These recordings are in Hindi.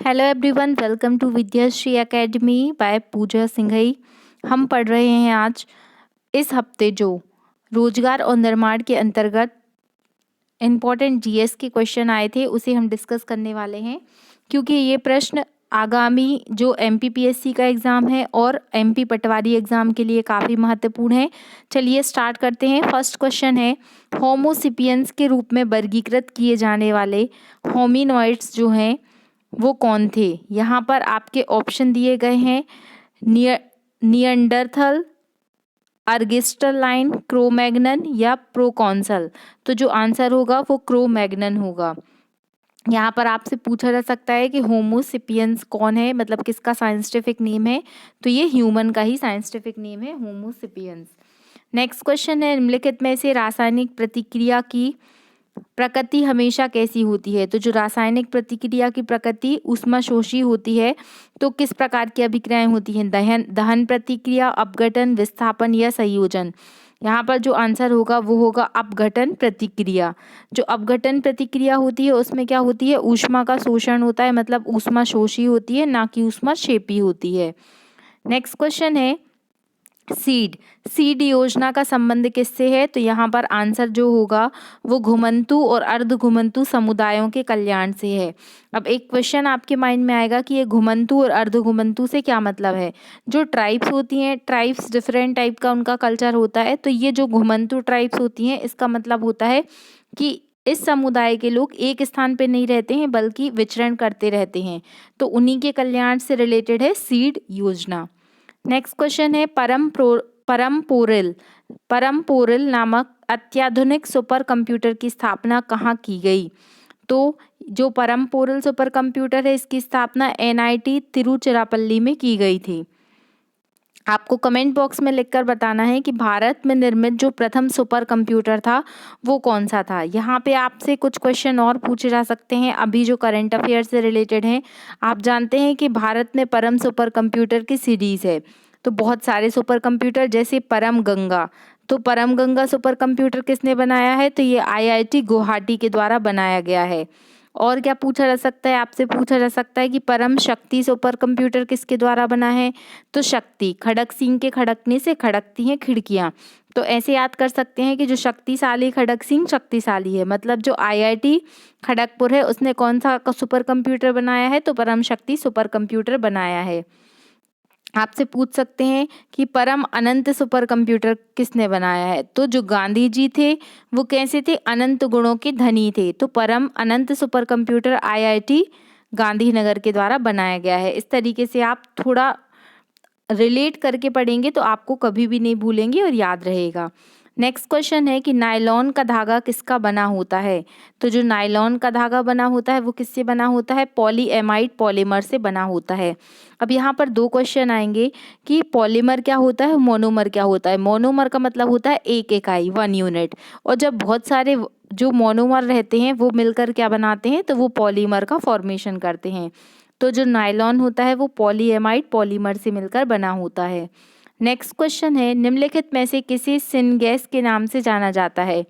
Hello everyone, welcome to Vidyashree academy by Puja Singhai. हम पढ़ रहे हैं आज इस हफ्ते जो रोजगार और निर्माण के अंतर्गत इम्पोर्टेंट जीएस के क्वेश्चन आए थे उसे हम डिस्कस करने वाले हैं, क्योंकि ये प्रश्न आगामी जो एमपीपीएससी का एग्ज़ाम है और एमपी पटवारी एग्ज़ाम के लिए काफ़ी महत्वपूर्ण है। चलिए स्टार्ट करते हैं। फर्स्ट क्वेश्चन है, होमोसिपियंस के रूप में वर्गीकृत किए जाने वाले होमिनॉइड्स जो हैं वो कौन थे। यहाँ पर आपके ऑप्शन दिए गए हैं, नियंडरथल, अर्गिस्टरलाइन, क्रोमैग्नन या प्रोकॉन्सल। तो जो आंसर होगा वो क्रोमैग्नन होगा। यहाँ पर आपसे पूछा जा सकता है कि होमोसिपियंस कौन है, मतलब किसका साइंटिफिक नेम है, तो ये ह्यूमन का ही साइंटिफिक नेम है, होमोसिपियंस। नेक्स्ट क्वेश्चन है, निम्नलिखित में से रासायनिक प्रतिक्रिया की प्रकृति हमेशा कैसी होती है। तो जो रासायनिक प्रतिक्रिया की प्रकृति ऊष्माशोषी होती है, तो किस प्रकार की अभिक्रियाएं होती हैं, दहन प्रतिक्रिया, अपघटन, विस्थापन या संयोजन। यहाँ पर जो आंसर होगा वो होगा अपघटन प्रतिक्रिया। जो अपघटन प्रतिक्रिया होती है उसमें क्या होती है, ऊष्मा का शोषण होता है, मतलब ऊष्माशोषी होती है, ना कि ऊष्माक्षेपी होती है। नेक्स्ट क्वेश्चन है, सीड योजना का संबंध किससे है। तो यहाँ पर आंसर जो होगा वो घुमंतु और अर्ध घुमंतु समुदायों के कल्याण से है। अब एक क्वेश्चन आपके माइंड में आएगा कि ये घुमंतु और अर्ध घुमंतु से क्या मतलब है। जो ट्राइब्स होती हैं, ट्राइब्स डिफरेंट टाइप का उनका कल्चर होता है, तो ये जो घुमंतु ट्राइब्स होती हैं इसका मतलब होता है कि इस समुदाय के लोग एक स्थान पे नहीं रहते हैं बल्कि विचरण करते रहते हैं, तो उन्हीं के कल्याण से रिलेटेड है सीड योजना। नेक्स्ट क्वेश्चन है, परम पोरिल नामक अत्याधुनिक सुपर कंप्यूटर की स्थापना कहाँ की गई। तो जो परम पोरिल सुपर कंप्यूटर है इसकी स्थापना एनआईटी तिरुचिरापल्ली में की गई थी। आपको कमेंट बॉक्स में लिखकर बताना है कि भारत में निर्मित जो प्रथम सुपर कंप्यूटर था वो कौन सा था। यहाँ पे आपसे कुछ क्वेश्चन और पूछे जा सकते हैं अभी जो करंट अफेयर से रिलेटेड हैं। आप जानते हैं कि भारत में परम सुपर कंप्यूटर की सीरीज है, तो बहुत सारे सुपर कंप्यूटर जैसे परम गंगा, तो परम गंगा सुपर कंप्यूटर किसने बनाया है, तो ये आईआईटी गुवाहाटी के द्वारा बनाया गया है। और क्या पूछा जा सकता है, आपसे पूछा जा सकता है कि परम शक्ति सुपर कंप्यूटर किसके द्वारा बना है। तो शक्ति, खड़क सिंह के खड़कने से खड़कती हैं खिड़कियां, तो ऐसे याद कर सकते हैं कि जो शक्तिशाली खड़क सिंह शक्तिशाली है, मतलब जो आईआईटी खड़गपुर है उसने कौन सा सुपर कंप्यूटर बनाया है, तो परम शक्ति सुपर कंप्यूटर बनाया है। आपसे पूछ सकते हैं कि परम अनंत सुपर कंप्यूटर किसने बनाया है। तो जो गांधी जी थे वो कैसे थे, अनंत गुणों के धनी थे, तो परम अनंत सुपर कंप्यूटर आईआईटी गांधीनगर के द्वारा बनाया गया है। इस तरीके से आप थोड़ा रिलेट करके पढ़ेंगे तो आपको कभी भी नहीं भूलेंगे और याद रहेगा। नेक्स्ट क्वेश्चन है कि नायलॉन का धागा किसका बना होता है। तो जो नायलॉन का धागा बना होता है वो किससे बना होता है, पॉलीएमाइड पॉलीमर से बना होता है। अब यहाँ पर दो क्वेश्चन आएंगे कि पॉलीमर क्या होता है, मोनोमर क्या होता है। मोनोमर का मतलब होता है एक इकाई, 1 यूनिट, और जब बहुत सारे जो मोनोमर रहते हैं वो मिलकर क्या बनाते हैं, तो वो पॉलीमर का फॉर्मेशन करते हैं। तो जो नायलॉन होता है वो पॉलीएमाइड पॉलीमर से मिलकर बना होता है। नेक्स्ट क्वेश्चन है, निम्नलिखित में से किसे सिनगैस के नाम से जाना जाता है।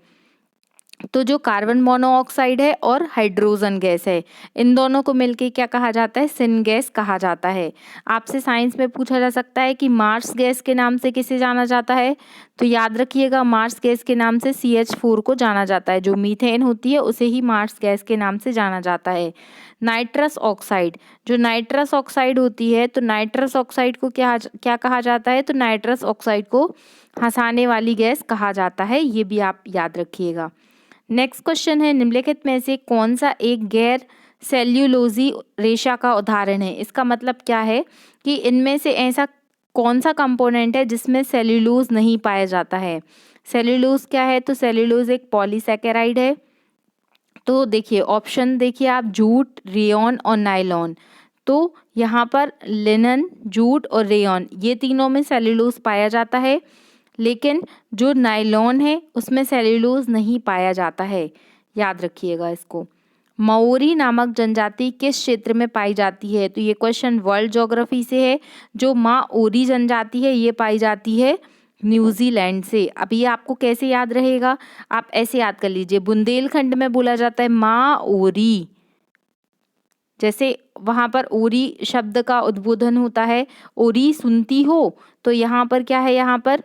तो जो कार्बन मोनोऑक्साइड है और हाइड्रोजन गैस है, इन दोनों को मिलके क्या कहा जाता है, सिनगैस कहा जाता है। आपसे साइंस में पूछा जा सकता है कि मार्स गैस के नाम से किसे जाना जाता है। तो याद रखिएगा, मार्स गैस के नाम से CH4 को जाना जाता है। जो मीथेन होती है उसे ही मार्स गैस के नाम से जाना जाता है। नाइट्रस ऑक्साइड, जो नाइट्रस ऑक्साइड होती है, तो नाइट्रस ऑक्साइड को क्या कहा जाता है, तो नाइट्रस ऑक्साइड को हंसाने वाली गैस कहा जाता है। ये भी आप याद रखिएगा। नेक्स्ट क्वेश्चन है, निम्नलिखित में से कौन सा एक गैर सेल्यूलोजी रेशा का उदाहरण है। इसका मतलब क्या है कि इनमें से ऐसा कौन सा कंपोनेंट है जिसमें सेल्यूलोज नहीं पाया जाता है। सेल्यूलोज क्या है, तो सेल्यूलोज एक पॉलीसैकेराइड है। तो देखिए ऑप्शन देखिए आप, जूट, रेयॉन और नायलॉन। तो यहाँ पर लिनन, जूट और रेयॉन ये तीनों में सेल्यूलोज पाया जाता है, लेकिन जो नायलॉन है उसमें सेल्यूलोज नहीं पाया जाता है। याद रखिएगा इसको। माओरी नामक जनजाति किस क्षेत्र में पाई जाती है। तो ये क्वेश्चन वर्ल्ड ज्योग्राफी से है। जो माओरी जनजाति है ये पाई जाती है न्यूजीलैंड से। अब ये आपको कैसे याद रहेगा, आप ऐसे याद कर लीजिए, बुंदेलखंड में बोला जाता है माओरी, जैसे वहाँ पर ओरी शब्द का उद्बोधन होता है, ओरी सुनती हो, तो यहाँ पर क्या है, यहाँ पर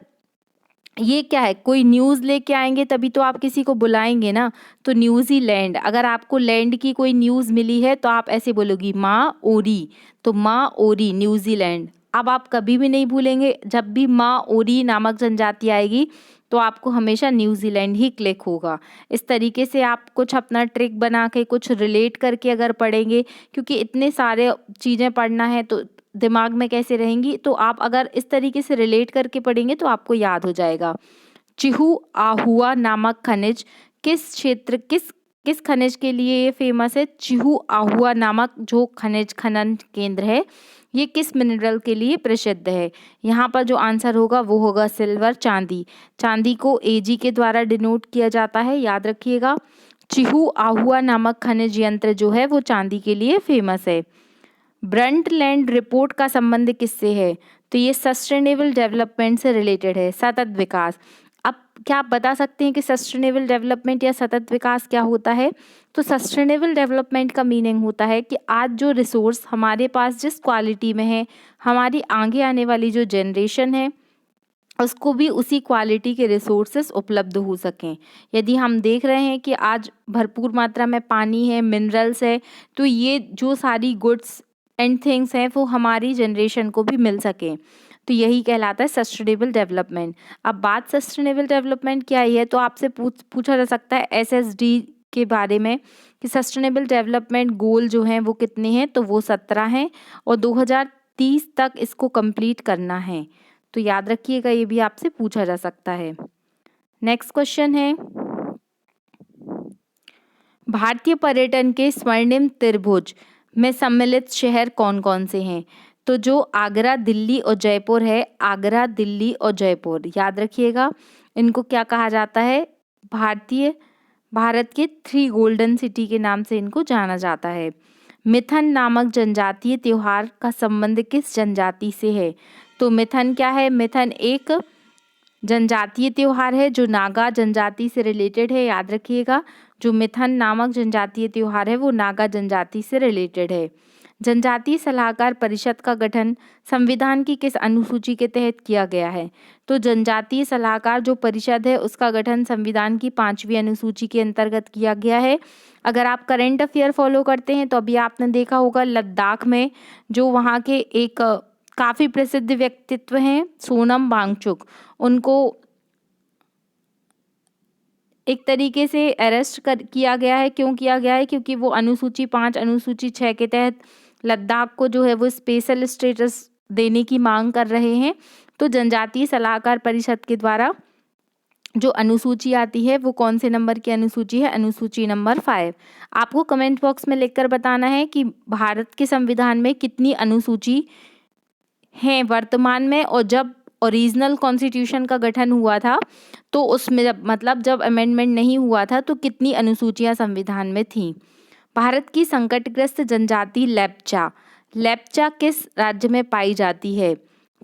ये क्या है, कोई न्यूज़ लेके आएंगे तभी तो आप किसी को बुलाएंगे ना। तो न्यूजीलैंड, अगर आपको लैंड की कोई न्यूज़ मिली है तो आप ऐसे बोलोगी माँ ओरी, तो माँ ओरी न्यूजीलैंड। अब आप कभी भी नहीं भूलेंगे, जब भी माँ ओरी नामक जनजाति आएगी तो आपको हमेशा न्यूजीलैंड ही क्लिक होगा। इस तरीके से आप कुछ अपना ट्रिक बना के कुछ रिलेट करके अगर पढ़ेंगे, क्योंकि इतने सारे चीज़ें पढ़ना है तो दिमाग में कैसे रहेंगी, तो आप अगर इस तरीके से रिलेट करके पढ़ेंगे तो आपको याद हो जाएगा। चिहुआहुआ नामक खनिज किस क्षेत्र, किस खनिज के लिए ये फेमस है? चिहुआहुआ नामक जो खनिज खनन केंद्र है ये किस मिनरल के लिए प्रसिद्ध है? यहाँ पर जो आंसर होगा वो होगा सिल्वर, चांदी। चांदी को एजी के द्वारा डिनोट किया जाता है, याद रखिएगा। चिहुआहुआ नामक खनिज यंत्र जो है वो चांदी के लिए फेमस है। ब्रंटलैंड रिपोर्ट का संबंध किससे है? तो ये सस्टेनेबल डेवलपमेंट से रिलेटेड है, सतत विकास। अब क्या आप बता सकते हैं कि सस्टेनेबल डेवलपमेंट या सतत विकास क्या होता है? तो सस्टेनेबल डेवलपमेंट का मीनिंग होता है कि आज जो रिसोर्स हमारे पास जिस क्वालिटी में है, हमारी आगे आने वाली जो जनरेशन है उसको भी उसी क्वालिटी के रिसोर्सेस उपलब्ध हो सकें। यदि हम देख रहे हैं कि आज भरपूर मात्रा में पानी है, मिनरल्स है, तो ये जो सारी गुड्स एंड थिंग्स हैं वो हमारी जनरेशन को भी मिल सकें, तो यही कहलाता है सस्टेनेबल डेवलपमेंट। अब बात सस्टेनेबल डेवलपमेंट क्या है, तो आपसे पूछा जा सकता है एसएसडी के बारे में कि सस्टेनेबल डेवलपमेंट गोल जो हैं वो कितने हैं, तो वो 17 हैं और 2030 तक इसको कंप्लीट करना है। तो याद रखिएगा, ये भी आपसे पूछा जा सकता है। नेक्स्ट क्वेश्चन है, भारतीय पर्यटन के स्वर्णिम त्रिभुज में सम्मिलित शहर कौन कौन से हैं? तो जो आगरा, दिल्ली और जयपुर है, आगरा, दिल्ली और जयपुर, याद रखिएगा। इनको क्या कहा जाता है? भारत के 3 गोल्डन सिटी के नाम से इनको जाना जाता है। मिथन नामक जनजातीय त्योहार का संबंध किस जनजाति से है? तो मिथन क्या है? मिथन एक जनजातीय त्योहार है जो नागा जनजाति से रिलेटेड है, याद रखिएगा। जो मिथन नामक जनजातीय त्योहार है वो नागा जनजाति से रिलेटेड है। जनजातीय सलाहकार परिषद का गठन संविधान की किस अनुसूची के तहत किया गया है? तो जनजातीय सलाहकार जो परिषद है उसका गठन संविधान की 5वीं अनुसूची के अंतर्गत किया गया है। अगर आप करंट अफेयर फॉलो करते हैं तो अभी आपने देखा होगा लद्दाख में जो वहाँ के एक काफ़ी प्रसिद्ध व्यक्तित्व हैं सोनम वांगचुक, उनको एक तरीके से अरेस्ट किया गया है। क्यों किया गया है? क्योंकि वो अनुसूची 5 अनुसूची 6 के तहत लद्दाख को जो है वो स्पेशल स्टेटस देने की मांग कर रहे हैं। तो जनजातीय सलाहकार परिषद के द्वारा जो अनुसूची आती है वो कौन से नंबर की अनुसूची है? अनुसूची नंबर 5। आपको कमेंट बॉक्स में लिखकर बताना है कि भारत के संविधान में कितनी अनुसूची हैं वर्तमान में, और जब ओरिजिनल कॉन्स्टिट्यूशन का गठन हुआ था तो उसमें जब अमेंडमेंट नहीं हुआ था तो कितनी अनुसूचियां संविधान में थीं। भारत की संकटग्रस्त जनजाति लेप्चा किस राज्य में पाई जाती है?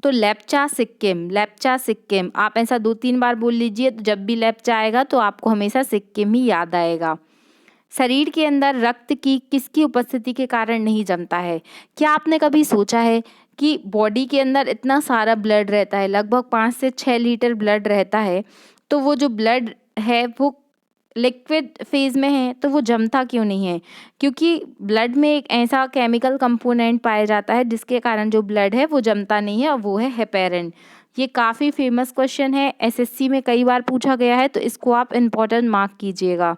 तो लेप्चा सिक्किम। आप ऐसा 2-3 बार बोल लीजिए, तो जब भी लेप्चा आएगा तो आपको हमेशा सिक्किम ही याद आएगा। शरीर के अंदर रक्त की किसकी उपस्थिति के कारण नहीं जमता है? क्या आपने कभी सोचा है कि बॉडी के अंदर इतना सारा ब्लड रहता है, लगभग 5 से 6 लीटर ब्लड रहता है, तो वो जो ब्लड है वो लिक्विड फेज में है, तो वो जमता क्यों नहीं है? क्योंकि ब्लड में एक ऐसा केमिकल कंपोनेंट पाया जाता है जिसके कारण जो ब्लड है वो जमता नहीं है, और वो है हेपेरिन। ये काफ़ी फेमस क्वेश्चन है, एसएससी में कई बार पूछा गया है, तो इसको आप इम्पोर्टेंट मार्क कीजिएगा।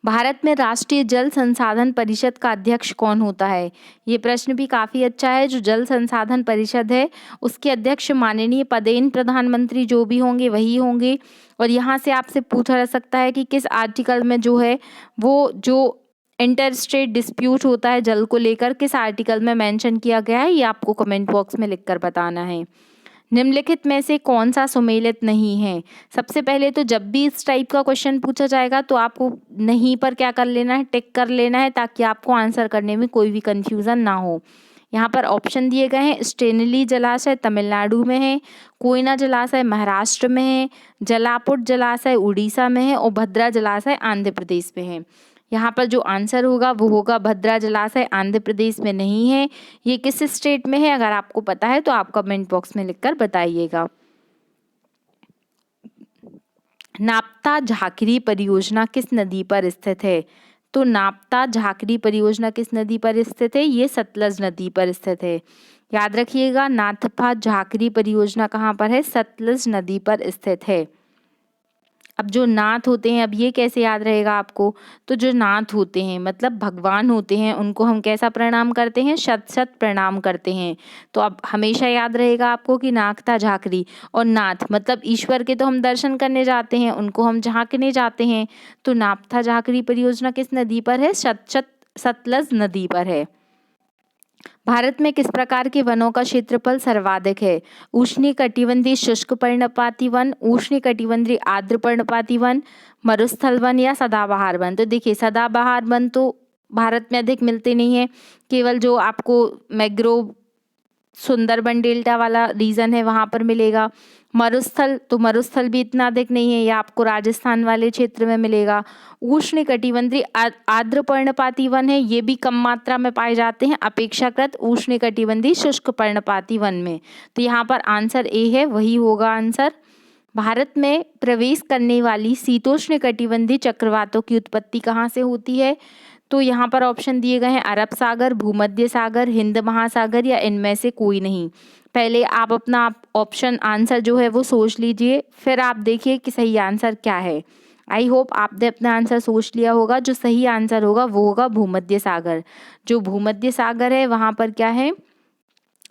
भारत में राष्ट्रीय जल संसाधन परिषद का अध्यक्ष कौन होता है? ये प्रश्न भी काफ़ी अच्छा है। जो जल संसाधन परिषद है उसके अध्यक्ष माननीय पदेन प्रधानमंत्री जो भी होंगे वही होंगे। और यहाँ से आपसे पूछा जा सकता है कि किस आर्टिकल में जो है वो जो इंटर स्टेट डिस्प्यूट होता है जल को लेकर, किस आर्टिकल में मेंशन किया गया है, ये आपको कमेंट बॉक्स में लिखकर बताना है। निम्नलिखित में से कौन सा सुमेलित नहीं है? सबसे पहले तो जब भी इस टाइप का क्वेश्चन पूछा जाएगा तो आपको नहीं पर क्या कर लेना है? टिक कर लेना है, ताकि आपको आंसर करने में कोई भी कंफ्यूजन ना हो। यहाँ पर ऑप्शन दिए गए हैं, स्टेनली जलाशय तमिलनाडु में है, कोयना जलाशय महाराष्ट्र में है, जलापुट जलाशय उड़ीसा में है और भद्रा जलाशय आंध्र प्रदेश में है। यहाँ पर जो आंसर होगा वो होगा भद्रा जलाशय, आंध्र प्रदेश में नहीं है। ये किस स्टेट में है? अगर आपको पता है तो आप कमेंट बॉक्स में लिखकर बताइएगा। नाप्ता झाकरी परियोजना किस नदी पर स्थित है? तो नाप्ता झाकरी परियोजना किस नदी पर स्थित है? ये सतलज नदी पर स्थित है। याद रखिएगा, नाथपा झाकरी परियोजना कहाँ पर है? सतलज नदी पर स्थित है। अब जो नाथ होते हैं, अब ये कैसे याद रहेगा आपको? तो जो नाथ होते हैं मतलब भगवान होते हैं, उनको हम कैसा प्रणाम करते हैं? शत शत प्रणाम करते हैं। तो अब हमेशा याद रहेगा आपको कि नाकता झाकरी और नाथ मतलब ईश्वर के तो हम दर्शन करने जाते हैं, उनको हम झांकने जाते हैं। तो नापथा झाकरी परियोजना किस नदी पर है? सतलज नदी पर है। भारत में किस प्रकार के वनों का क्षेत्रफल सर्वाधिक है? उष्णकटिबंधीय शुष्क पर्णपाती वन, उष्णकटिबंधीय आर्द्र पर्णपाती वन, मरुस्थल वन या सदाबहार वन? तो देखिए, सदाबहार वन तो भारत में अधिक मिलते नहीं है, केवल जो आपको मैंग्रोव सुंदरबन डेल्टा वाला रीजन है वहां पर मिलेगा। मरुस्थल, तो मरुस्थल भी इतना अधिक नहीं है, ये आपको राजस्थान वाले क्षेत्र में मिलेगा। उष्णकटिबंधीय आर्द्र पर्णपाती वन है, ये भी कम मात्रा में पाए जाते हैं अपेक्षाकृत उष्णकटिबंधीय शुष्क पर्णपाती वन में। तो यहाँ पर आंसर ए है, वही होगा आंसर। भारत में प्रवेश करने वाली शीतोष्ण कटिबंधीय चक्रवातों की उत्पत्ति कहाँ से होती है? तो यहाँ पर ऑप्शन दिए गए हैं अरब सागर, भूमध्य सागर, हिंद महासागर या इनमें से कोई नहीं। पहले आप अपना ऑप्शन आंसर जो है वो सोच लीजिए, फिर आप देखिए कि सही आंसर क्या है। आई होप आपने अपना आंसर सोच लिया होगा। जो सही आंसर होगा वो होगा भूमध्य सागर। जो भूमध्य सागर है वहाँ पर क्या है?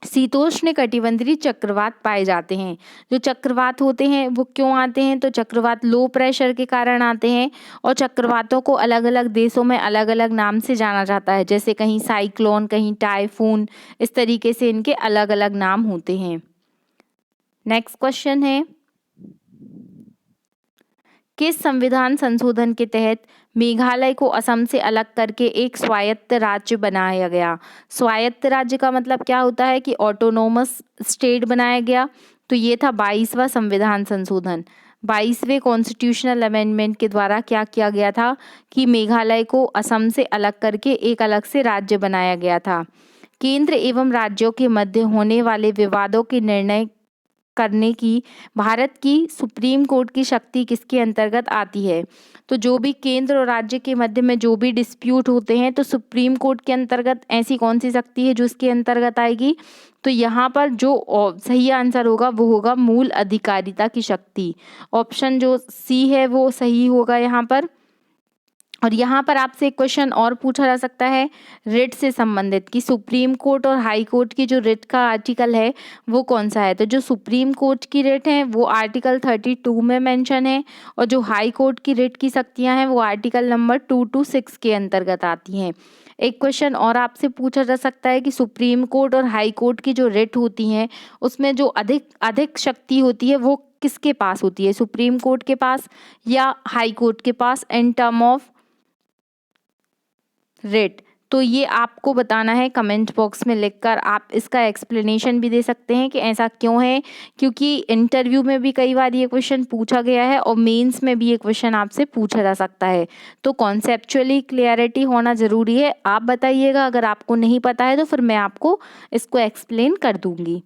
शीतोष्ण कटिबंधीय चक्रवात पाए जाते हैं। जो चक्रवात होते हैं वो क्यों आते हैं? तो चक्रवात लो प्रेशर के कारण आते हैं, और चक्रवातों को अलग अलग देशों में अलग अलग नाम से जाना जाता है, जैसे कहीं साइक्लोन, कहीं टाइफून, इस तरीके से इनके अलग अलग नाम होते हैं। नेक्स्ट क्वेश्चन है, किस संविधान संशोधन के तहत मेघालय को असम से अलग करके एक स्वायत्त राज्य बनाया गया? स्वायत्त राज्य का मतलब क्या होता है? कि ऑटोनोमस स्टेट बनाया गया। तो ये था 22वां संविधान संशोधन। 22वें कॉन्स्टिट्यूशनल अमेंडमेंट के द्वारा क्या किया गया था कि मेघालय को असम से अलग करके एक अलग से राज्य बनाया गया था। केंद्र एवं राज्यों के मध्य होने वाले विवादों के निर्णय करने की भारत की सुप्रीम कोर्ट की शक्ति किसके अंतर्गत आती है? तो जो भी केंद्र और राज्य के मध्य में जो भी डिस्प्यूट होते हैं, तो सुप्रीम कोर्ट के अंतर्गत ऐसी कौन सी शक्ति है जो इसके अंतर्गत आएगी? तो यहाँ पर जो सही आंसर होगा वो होगा मूल अधिकारिता की शक्ति। ऑप्शन जो सी है वो सही होगा यहाँ पर। और यहाँ पर आपसे एक क्वेश्चन और पूछा जा सकता है रिट से संबंधित, कि सुप्रीम कोर्ट और हाई कोर्ट की जो रिट का आर्टिकल है वो कौन सा है? तो जो सुप्रीम कोर्ट की रिट है वो आर्टिकल 32 में मेंशन है, और जो हाई कोर्ट की रिट की शक्तियाँ हैं वो आर्टिकल नंबर 226 के अंतर्गत आती हैं। एक क्वेश्चन और आपसे पूछा जा सकता है कि सुप्रीम कोर्ट और हाई कोर्ट की जो रिट होती हैं उसमें जो अधिक शक्ति होती है वो किसके पास होती है? सुप्रीम कोर्ट के पास या हाई कोर्ट के पास इन टर्म ऑफ रिट? तो ये आपको बताना है कमेंट बॉक्स में लिखकर। आप इसका एक्सप्लेनेशन भी दे सकते हैं कि ऐसा क्यों है, क्योंकि इंटरव्यू में भी कई बार ये क्वेश्चन पूछा गया है और मेंस में भी ये क्वेश्चन आपसे पूछा जा सकता है। तो कॉन्सेप्चुअली क्लियरिटी होना ज़रूरी है। आप बताइएगा, अगर आपको नहीं पता है तो फिर मैं आपको इसको एक्सप्लेन कर दूंगी।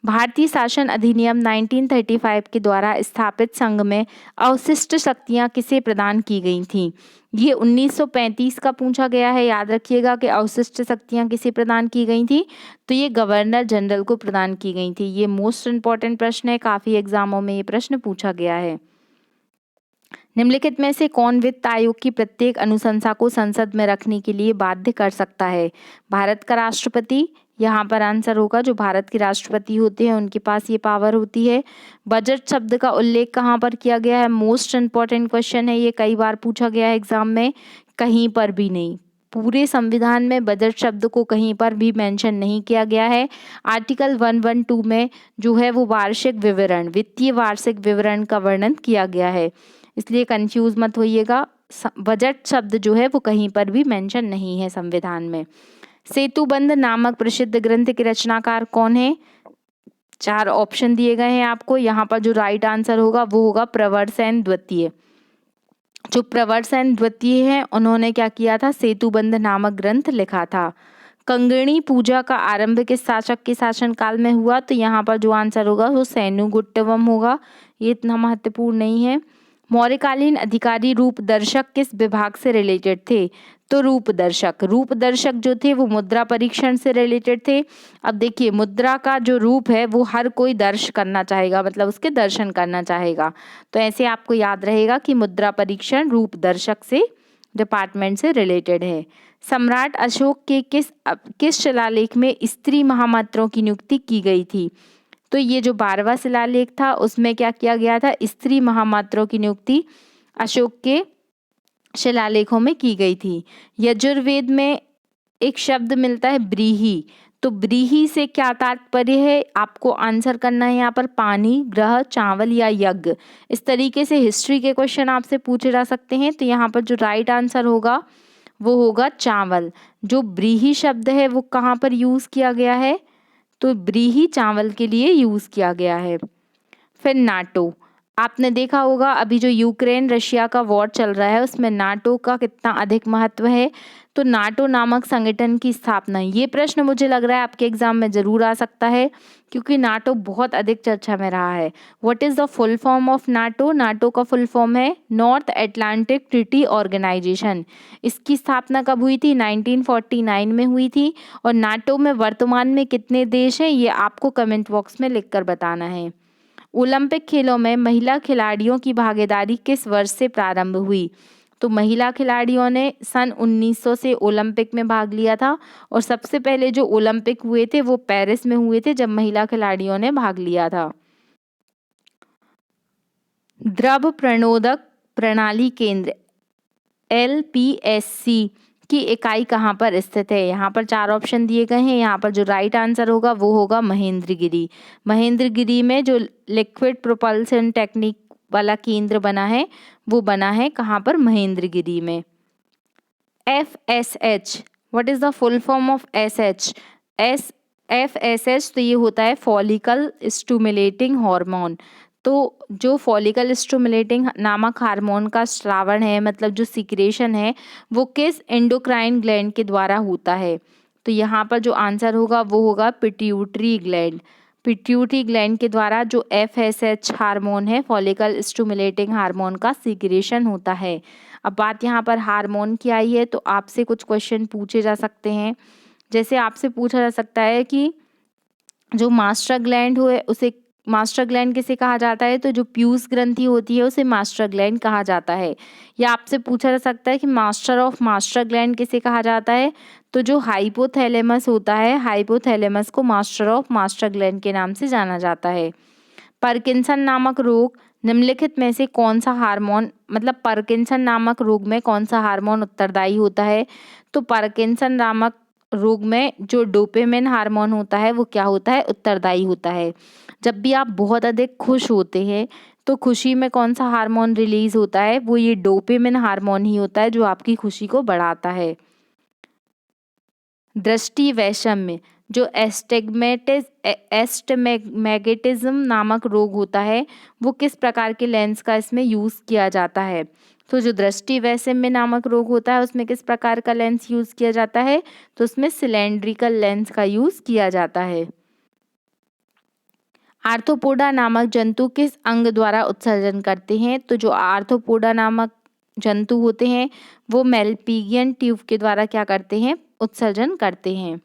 भारतीय शासन अधिनियम 1935 के द्वारा स्थापित संघ में अवशिष्ट शक्तियां किसे प्रदान की गई थीं? ये 1935 का पूछा गया है। याद रखिएगा कि अवशिष्ट शक्तियां किसे प्रदान की गई थी? तो ये गवर्नर जनरल को प्रदान की गई थी। ये मोस्ट इंपॉर्टेंट प्रश्न है, काफ़ी एग्जामों में ये प्रश्न पूछा गया है। निम्नलिखित में से कौन वित्त आयोग की प्रत्येक अनुशंसा को संसद में रखने के लिए बाध्य कर सकता है? भारत का राष्ट्रपति, यहाँ पर आंसर होगा जो भारत के राष्ट्रपति होते हैं उनके पास ये पावर होती है। बजट शब्द का उल्लेख कहाँ पर किया गया है? मोस्ट इंपॉर्टेंट क्वेश्चन है, ये कई बार पूछा गया है एग्जाम में। कहीं पर भी नहीं, पूरे संविधान में बजट शब्द को कहीं पर भी मेंशन नहीं किया गया है। आर्टिकल 112 में जो है वो वार्षिक विवरण, वित्तीय वार्षिक विवरण का वर्णन किया गया है, इसलिए कंफ्यूज मत होइएगा। बजट शब्द जो है वो कहीं पर भी मेंशन नहीं है संविधान में। सेतुबंध नामक प्रसिद्ध ग्रंथ के रचनाकार कौन है? 4 ऑप्शन दिए गए हैं आपको। यहाँ पर जो राइट आंसर होगा वो होगा प्रवर सेन द्वितीय। जो प्रवरसेन द्वितीय हैं उन्होंने क्या किया था, सेतुबंध नामक ग्रंथ लिखा था। कंगणी पूजा का आरंभ किस शासक के शासनकाल में हुआ, तो यहाँ पर जो आंसर होगा वो सेनुगुट्टवम होगा, ये इतना महत्वपूर्ण नहीं है। मौर्यकालीन अधिकारी रूपदर्शक किस विभाग से रिलेटेड थे, तो रूपदर्शक जो थे वो मुद्रा परीक्षण से रिलेटेड थे। अब देखिए मुद्रा का जो रूप है वो हर कोई दर्श करना चाहेगा, मतलब उसके दर्शन करना चाहेगा, तो ऐसे आपको याद रहेगा कि मुद्रा परीक्षण रूपदर्शक से डिपार्टमेंट से रिलेटेड है। सम्राट अशोक के किस शिलालेख में स्त्री महामात्रों की नियुक्ति की गई थी, तो ये जो 12वां शिलालेख था उसमें क्या किया गया था, स्त्री महामात्रों की नियुक्ति अशोक के शिलालेखों में की गई थी। यजुर्वेद में एक शब्द मिलता है ब्रीही, तो ब्रीही से क्या तात्पर्य है, आपको आंसर करना है यहाँ पर पानी, ग्रह, चावल या यज्ञ। इस तरीके से हिस्ट्री के क्वेश्चन आपसे पूछे जा सकते हैं, तो यहाँ पर जो राइट आंसर होगा वो होगा चावल। जो ब्रीही शब्द है वो कहाँ पर यूज़ किया गया है, तो ब्रीही चावल के लिए यूज़ किया गया है। फिर नाटो, आपने देखा होगा अभी जो यूक्रेन रशिया का वॉर चल रहा है उसमें नाटो का कितना अधिक महत्व है, तो नाटो नामक संगठन की स्थापना, ये प्रश्न मुझे लग रहा है आपके एग्जाम में ज़रूर आ सकता है क्योंकि नाटो बहुत अधिक चर्चा में रहा है। What is the full form of NATO, NATO का फुल फॉर्म है नॉर्थ एटलांटिक ट्रीटी ऑर्गेनाइजेशन। इसकी स्थापना कब हुई थी, 1949 में हुई थी। और नाटो में वर्तमान में कितने देश हैं ये आपको कमेंट बॉक्स में लिख कर बताना है। ओलंपिक खेलों में महिला खिलाड़ियों की भागीदारी किस वर्ष से प्रारंभ हुई, तो महिला खिलाड़ियों ने सन 1900 से ओलंपिक में भाग लिया था और सबसे पहले जो ओलंपिक हुए थे वो पेरिस में हुए थे जब महिला खिलाड़ियों ने भाग लिया था। द्रव प्रणोदक प्रणाली केंद्र LPSC की इकाई कहाँ पर स्थित है, यहाँ पर 4 ऑप्शन दिए गए हैं, यहाँ पर जो राइट आंसर होगा वो होगा महेंद्रगिरी। महेंद्रगिरी में जो लिक्विड प्रोपल्सन टेक्निक वाला केंद्र बना है वो बना है कहाँ पर, महेंद्रगिरी में। FSH, what is the full form of FSH, तो ये होता है फॉलिकल स्टिमुलेटिंग हार्मोन। तो जो फॉलिकल स्टिमुलेटिंग नामक हार्मोन का स्रावण है, मतलब जो सिक्रेशन है, वो किस एंडोक्राइन ग्लैंड के द्वारा होता है, तो यहाँ पर जो आंसर होगा वो होगा पिट्यूटरी ग्लैंड। पिट्यूटरी ग्लैंड के द्वारा जो FSH हार्मोन है, फॉलिकल स्टिमुलेटिंग हार्मोन का सिक्रेशन होता है। अब बात यहाँ पर हार्मोन की आई है तो आपसे कुछ क्वेश्चन पूछे जा सकते हैं। जैसे आपसे पूछा जा सकता है कि जो मास्टर ग्लैंड हुए उसे मास्टर ग्लैंड किसे कहा जाता है, तो जो पीयूष ग्रंथि होती है उसे मास्टर ग्लैंड कहा जाता है। या आपसे पूछा जा सकता है कि मास्टर ऑफ मास्टर ग्लैंड किसे कहा जाता है, तो जो हाइपोथैलेमस होता है, हाइपोथैलेमस को मास्टर ऑफ मास्टर ग्लैंड के नाम से जाना जाता है। पार्किंसन नामक रोग निम्नलिखित में से कौन सा हार्मोन, मतलब पार्किंसन नामक रोग में कौन सा हार्मोन उत्तरदायी होता है, तो पार्किंसन नामक रोग में जो डोपामिन हार्मोन होता है वो क्या होता है, उत्तरदायी होता है। जब भी आप बहुत अधिक खुश होते हैं तो खुशी में कौन सा हार्मोन रिलीज होता है, वो ये डोपामिन हार्मोन ही होता है जो आपकी खुशी को बढ़ाता है। दृष्टि वैषम्य, जो एस्टिग्मेटिज्म नामक रोग होता है वो किस प्रकार के लेंस का इसमें यूज़ किया जाता है, तो जो दृष्टि वैषम्य नामक रोग होता है उसमें किस प्रकार का लेंस यूज़ किया जाता है, तो उसमें सिलेंड्रिकल लेंस का यूज़ किया जाता है। आर्थ्रोपोडा नामक जंतु किस अंग द्वारा उत्सर्जन करते हैं, तो जो आर्थ्रोपोडा नामक जंतु होते हैं वो मेलपिगियन ट्यूब के द्वारा क्या करते हैं, उत्सर्जन करते हैं।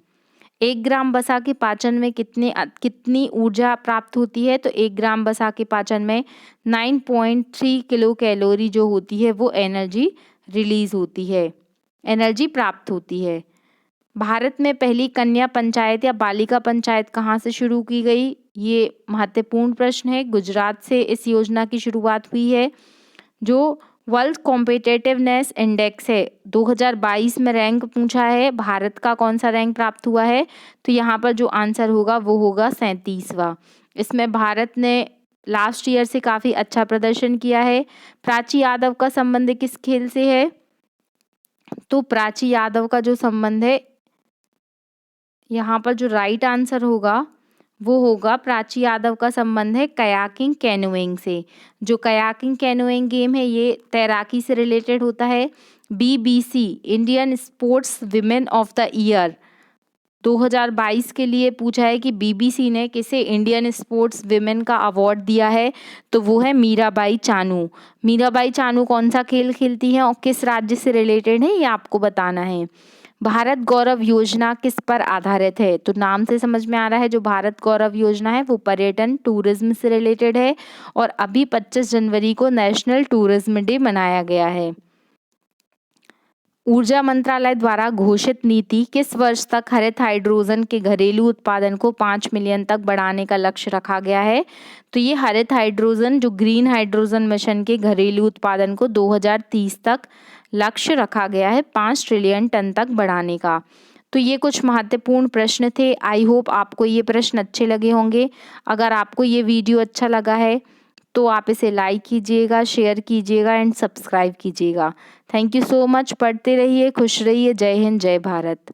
1 ग्राम वसा के पाचन में कितनी ऊर्जा प्राप्त होती है, तो 1 ग्राम वसा के पाचन में 9.3 किलो कैलोरी जो होती है वो एनर्जी रिलीज होती है, एनर्जी प्राप्त होती है। भारत में पहली कन्या पंचायत या बालिका पंचायत कहाँ से शुरू की गई, ये महत्वपूर्ण प्रश्न है। गुजरात से इस योजना की शुरुआत हुई है। जो वर्ल्ड कॉम्पिटिटिवनेस इंडेक्स है 2022 में रैंक पूछा है, भारत का कौन सा रैंक प्राप्त हुआ है, तो यहाँ पर जो आंसर होगा वो होगा 37वां। इसमें भारत ने लास्ट ईयर से काफ़ी अच्छा प्रदर्शन किया है। प्राची यादव का संबंध किस खेल से है, तो प्राची यादव का जो संबंध है, यहाँ पर जो राइट आंसर होगा वो होगा प्राची यादव का संबंध है कयाकिंग कैनोइंग से। जो कयाकिंग कैनोइंग गेम है ये तैराकी से रिलेटेड होता है। BBC Indian sports women of the year 2022 के लिए पूछा है कि BBC ने किसे इंडियन स्पोर्ट्स विमेन का अवार्ड दिया है, तो वो है मीराबाई चानू। मीराबाई चानू कौन सा खेल खेलती हैं और किस राज्य से रिलेटेड है ये आपको बताना है। भारत गौरव योजना किस पर आधारित है, तो नाम से समझ में आ रहा है जो भारत गौरव योजना है वो पर्यटन टूरिज्म से रिलेटेड है और अभी 25 जनवरी को नेशनल टूरिज्म डे मनाया गया है। ऊर्जा मंत्रालय द्वारा घोषित नीति किस वर्ष तक हरित हाइड्रोजन के घरेलू उत्पादन को 5 मिलियन तक बढ़ाने का लक्ष्य रखा गया है, तो ये हरित हाइड्रोजन जो ग्रीन हाइड्रोजन मिशन के घरेलू उत्पादन को 2030 तक लक्ष्य रखा गया है 5 ट्रिलियन टन तक बढ़ाने का। तो ये कुछ महत्वपूर्ण प्रश्न थे। आई होप आपको ये प्रश्न अच्छे लगे होंगे। अगर आपको ये वीडियो अच्छा लगा है तो आप इसे लाइक कीजिएगा, शेयर कीजिएगा एंड सब्सक्राइब कीजिएगा। Thank you so much. पढ़ते रहिए, खुश रहिए। जय हिंद, जय भारत।